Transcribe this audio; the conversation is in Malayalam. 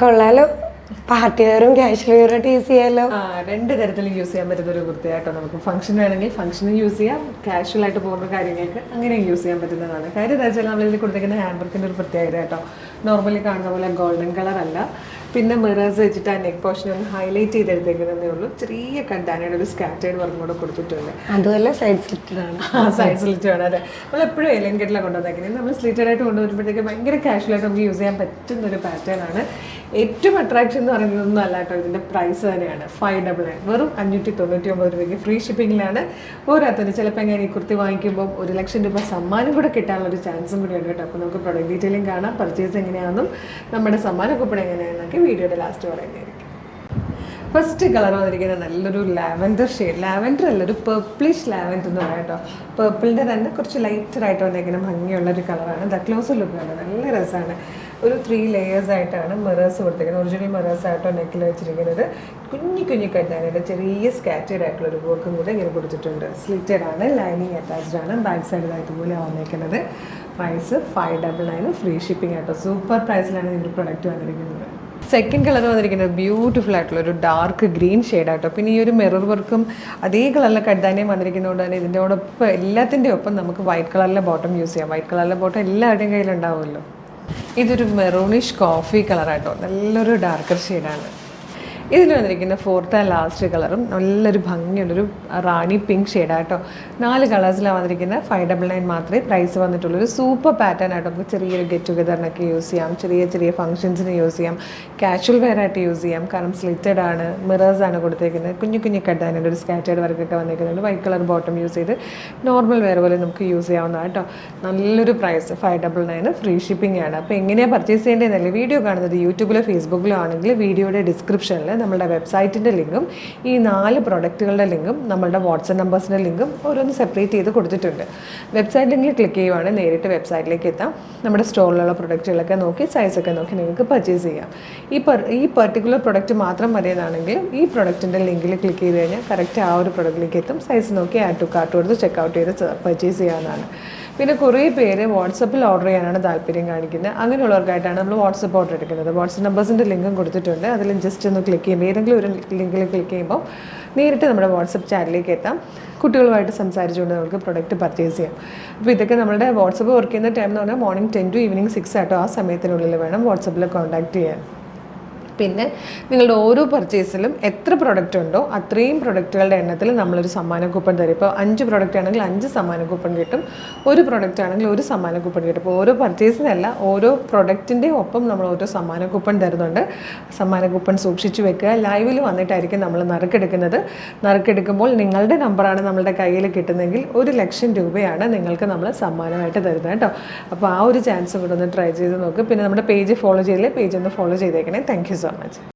കൊള്ളാലോ, പാർട്ടി വെയറും കാഷ്വൽ വെയറും യൂസ് ചെയ്യാലോ. രണ്ട് തരത്തിലും യൂസ് ചെയ്യാൻ പറ്റുന്ന ഒരു കുർത്തയായിട്ടോ. നമുക്ക് ഫംഗ്ഷൻ വേണമെങ്കിൽ ഫംഗ്ഷനും യൂസ് ചെയ്യാം, കാഷ്വൽ ആയിട്ട് പോകുന്ന കാര്യങ്ങൾക്ക് അങ്ങനെയും യൂസ് ചെയ്യാൻ പറ്റുന്നതാണ്. കാര്യം എന്താ വെച്ചാൽ നമ്മളിതിൽ കൊടുത്തേക്കുന്ന ഹാൻഡ് വർക്കിൻ്റെ ഒരു പ്രത്യേകത കേട്ടോ. നോർമലി കാണുന്ന പോലെ ഗോൾഡൻ കളർ അല്ല, പിന്നെ മിറേഴ്സ് വെച്ചിട്ട് ആ നെക്ക് പോർഷൻ ഒന്ന് ഹൈലൈറ്റ് ചെയ്തെടുത്തേക്കുന്നതേ ഉള്ളൂ. ചെറിയ കണ്ടാനയുടെ ഒരു സ്കാറ്റേഡ് വർക്കും കൂടെ കൊടുത്തിട്ടുണ്ട്. അതുപോലെ സൈഡ് സ്ലിറ്റഡ് ആണ്. സൈഡ് സ്ലിറ്റഡ് ആണ്. അതെ, നമ്മൾ എപ്പോഴും എലങ്കെട്ടിലാണ് കൊണ്ടുവന്നേക്കുന്നത്. നമ്മൾ സ്ലിറ്റഡ് ആയിട്ട് കൊണ്ടുവരുമ്പോഴത്തേക്ക് ഭയങ്കര കാഷ്വലായിട്ട് നമുക്ക് യൂസ് ചെയ്യാൻ പറ്റുന്ന ഒരു പാറ്റേൺ ആണ്. ഏറ്റവും അട്രാക്ഷൻ എന്ന് പറയുന്നതൊന്നും അല്ല കേട്ടോ, ഇതിൻ്റെ പ്രൈസ് തന്നെയാണ്. 599, വെറും 599 രൂപയ്ക്ക് ഫ്രീ ഷിപ്പിങ്ങിലാണ്. പോരാത്തത് ചിലപ്പോൾ ഞാൻ ഈ കുർത്തി വാങ്ങിക്കുമ്പോൾ 1,00,000 രൂപ സമ്മാനം കൂടെ കിട്ടാനുള്ള ഒരു ചാൻസും കൂടി ഉണ്ട് കേട്ടോ. അപ്പോൾ നമുക്ക് പ്രൊഡക്റ്റ് ഡീറ്റെയിലും കാണാം, പർച്ചേസ് എങ്ങനെയാണെന്നും നമ്മുടെ സമ്മാന കൂപ്പൺ എങ്ങനെയാണെന്നൊക്കെ വീഡിയോയുടെ ലാസ്റ്റ് പറയുന്നതായിരിക്കും. ഫസ്റ്റ് കളർ വന്നിരിക്കുന്നത് നല്ലൊരു ലാവൻഡർ ഷെയ്ഡ്. ലാവൻഡർ അല്ല, ഒരു പെർപ്പിളിഷ് ലാവൻഡർ എന്ന് പറയാം കേട്ടോ. പേർപ്പിളിൻ്റെ തന്നെ കുറച്ച് ലൈറ്ററായിട്ട് വന്നിരിക്കുന്ന ഭംഗിയുള്ളൊരു കളറാണ്. ദ ക്ലോസ് ലുക്ക് ആണ്, നല്ല രസമാണ്. ഒരു 3 ലേയേഴ്സ് ആയിട്ടാണ് മിറേഴ്സ് കൊടുത്തിരിക്കുന്നത്. ഒറിജിനൽ മിറേഴ്സ് ആയിട്ടോ നെക്കിൽ വെച്ചിരിക്കുന്നത്. കുഞ്ഞു കണ്ടാനായിട്ട് ചെറിയ സ്കാറ്റേഡ് ആയിട്ടുള്ള ഒരു വർക്കും കൂടെ ഇങ്ങനെ കൊടുത്തിട്ടുണ്ട്. സ്ലിറ്റഡ് ആണ്, ലൈനിങ് അറ്റാച്ച്ഡ് ആണ്. ബാക്ക് സൈഡിൽ ഇതുപോലെ വന്നിരിക്കുന്നത്. പ്രൈസ് 599, ഫ്രീ ഷിപ്പിംഗ് ആയിട്ടോ. സൂപ്പർ പ്രൈസിലാണ് ഇതിൻ്റെ പ്രൊഡക്റ്റ് വന്നിരിക്കുന്നത്. സെക്കൻഡ് കളർ വന്നിരിക്കുന്നത് ബ്യൂട്ടിഫുൾ ആയിട്ടുള്ള ഒരു ഡാർക്ക് ഗ്രീൻ ഷെയ്ഡായിട്ടോ. പിന്നെ ഈ ഒരു മിറർ വർക്കും അതേ കളറിലെ കഡ്ഡാനയും വന്നിരിക്കുന്നതുകൊണ്ട് തന്നെ ഇതിൻ്റെയോടൊപ്പം എല്ലാത്തിൻ്റെയും ഒപ്പം നമുക്ക് വൈറ്റ് കളറിലെ ബോട്ടം യൂസ് ചെയ്യാം. വൈറ്റ് കളറിലെ ബോട്ടം എല്ലാവരുടെയും കയ്യിലുണ്ടാവുമല്ലോ. ഇതൊരു മെറൂണിഷ് കോഫി കളറായിട്ടോ, നല്ലൊരു ഡാർക്കർ ഷെയ്ഡാണ്. ഇതിൽ വന്നിരിക്കുന്ന ഫോർത്ത് ആൻഡ് ലാസ്റ്റ് കളറും നല്ലൊരു ഭംഗിയുള്ളൊരു റാണി പിങ്ക് ഷെയ്ഡായിട്ടോ. 4 കളേഴ്സിലാണ് വന്നിരിക്കുന്നത്. 599 മാത്രമേ പ്രൈസ് വന്നിട്ടുള്ളൂ. ഒരു സൂപ്പർ പാറ്റേൺ ആയിട്ടോ. നമുക്ക് ചെറിയൊരു ഗെറ്റ് ടുഗദറിനൊക്കെ യൂസ് ചെയ്യാം, ചെറിയ ഫംഗ്ഷൻസിന് യൂസ് ചെയ്യാം, കാഷ്വൽ വെയർ ആയിട്ട് യൂസ് ചെയ്യാം. കാരണം സ്ലിറ്റഡ് ആണ്, മിറേഴ്സ് ആണ് കൊടുത്തേക്കുന്നത്. കുഞ്ഞു കട്ടാനായിട്ട് ഒരു സ്കാറ്റേഡ് വർക്കൊക്കെ വന്നിരിക്കുന്നുണ്ട്. വൈറ്റ് കളർ ബോട്ടം യൂസ് ചെയ്ത് നോർമൽ വെയർ പോലെ നമുക്ക് യൂസ് ചെയ്യാവുന്നതാണ് കേട്ടോ. നല്ലൊരു പ്രൈസ് 599, ഫ്രീ ഷിപ്പിംഗ് ആണ്. അപ്പോൾ എങ്ങനെയാണ് പർച്ചേസ് ചെയ്യേണ്ടതെന്നല്ലേ വീഡിയോ കാണുന്നത് യൂട്യൂബിലോ ഫേസ്ബുക്കിലോ ആണെങ്കിൽ വീഡിയോയുടെ ഡിസ്ക്രിപ്ഷനിൽ നമ്മളുടെ വെബ്സൈറ്റിൻ്റെ ലിങ്കും ഈ 4 പ്രൊഡക്റ്റുകളുടെ ലിങ്കും നമ്മളുടെ വാട്സപ്പ് നമ്പേഴ്സിൻ്റെ ലിങ്കും ഓരോന്ന് സെപ്പറേറ്റ് ചെയ്ത് കൊടുത്തിട്ടുണ്ട്. വെബ്സൈറ്റ് ലിങ്കിൽ ക്ലിക്ക് ചെയ്യുവാണെങ്കിൽ നേരിട്ട് വെബ്സൈറ്റിലേക്ക് എത്താം. നമ്മുടെ സ്റ്റോറിലുള്ള പ്രൊഡക്റ്റുകളൊക്കെ നോക്കി സൈസൊക്കെ നോക്കി നിങ്ങൾക്ക് പർച്ചേസ് ചെയ്യാം. ഈ പെർട്ടിക്കുലർ പ്രൊഡക്റ്റ് മാത്രം മതിയെന്നാണെങ്കിൽ ഈ പ്രൊഡക്റ്റിൻ്റെ ലിങ്കിൽ ക്ലിക്ക് ചെയ്ത് കഴിഞ്ഞാൽ കറക്റ്റ് ആ ഒരു പ്രൊഡക്റ്റിലേക്ക് എത്തും. സൈസ് നോക്കി ആഡ് ടു കാർട്ട് കൊടുത്ത് ചെക്കൗട്ട് ചെയ്ത് പർച്ചേസ് ചെയ്യാവുന്നതാണ്. പിന്നെ കുറേ പേര് വാട്സപ്പിൽ ഓർഡർ ചെയ്യാനാണ് താല്പര്യം കാണിക്കുന്നത്. അങ്ങനെയുള്ളവർക്കായിട്ടാണ് നമ്മൾ വാട്സപ്പ് ഓർഡർ എടുക്കുന്നത്. വാട്സപ്പ് നമ്പേഴ്സിൻ്റെ ലിങ്കും കൊടുത്തിട്ടുണ്ട്. അതിൽ ജസ്റ്റ് ഒന്ന് ക്ലിക്ക് ചെയ്യുമ്പോൾ ഏതെങ്കിലും ഒരു ലിങ്കിൽ ക്ലിക്ക് ചെയ്യുമ്പോൾ നേരിട്ട് നമ്മുടെ വാട്സപ്പ് ചാനലിലേക്ക് എത്താം. കുട്ടികളുമായിട്ട് സംസാരിച്ചുകൊണ്ട് നമുക്ക് പ്രൊഡക്റ്റ് പർച്ചേസ് ചെയ്യാം. അപ്പോൾ ഇതൊക്കെ നമ്മുടെ വാട്സപ്പ് വർക്ക് ചെയ്യുന്ന ടൈം എന്ന് പറഞ്ഞാൽ മോർണിംഗ് 10 to ഈവനിങ് 6 ആട്ടോ. ആ സമയത്തിനുള്ളിൽ വേണം വാട്സപ്പിൽ കോൺടാക്റ്റ് ചെയ്യാൻ. പിന്നെ നിങ്ങളുടെ ഓരോ പർച്ചേസിലും എത്ര പ്രൊഡക്റ്റ് ഉണ്ടോ അത്രയും പ്രൊഡക്റ്റുകളുടെ എണ്ണത്തിൽ നമ്മളൊരു സമ്മാന കൂപ്പൺ തരും. ഇപ്പോൾ 5 പ്രൊഡക്റ്റ് ആണെങ്കിൽ 5 സമ്മാന കൂപ്പൺ കിട്ടും. ഒരു പ്രൊഡക്റ്റ് ആണെങ്കിൽ 1 സമ്മാന കൂപ്പൺ കിട്ടും. അപ്പോൾ ഓരോ പർച്ചേസിനല്ല, ഓരോ പ്രൊഡക്റ്റിൻ്റെ ഒപ്പം നമ്മൾ ഓരോ സമ്മാന കൂപ്പൺ തരുന്നുണ്ട്. സമ്മാന കൂപ്പൺ സൂക്ഷിച്ചു വെക്കുക. ലൈവിൽ വന്നിട്ടായിരിക്കും നമ്മൾ നറുക്കെടുക്കുന്നത്. നറുക്കെടുക്കുമ്പോൾ നിങ്ങളുടെ നമ്പറാണ് നമ്മളുടെ കയ്യിൽ കിട്ടുന്നതെങ്കിൽ 1,00,000 രൂപയാണ് നിങ്ങൾക്ക് നമ്മൾ സമ്മാനമായിട്ട് തരുന്നത് കേട്ടോ. അപ്പോൾ ആ ഒരു ചാൻസും കൂടെ ഒന്ന് ട്രൈ ചെയ്ത് നോക്ക്. പിന്നെ നമ്മുടെ പേജ് ഫോളോ ചെയ്തില്ലേ, പേജ് ഒന്ന് ഫോളോ ചെയ്തേക്കണേ. Thank you so much.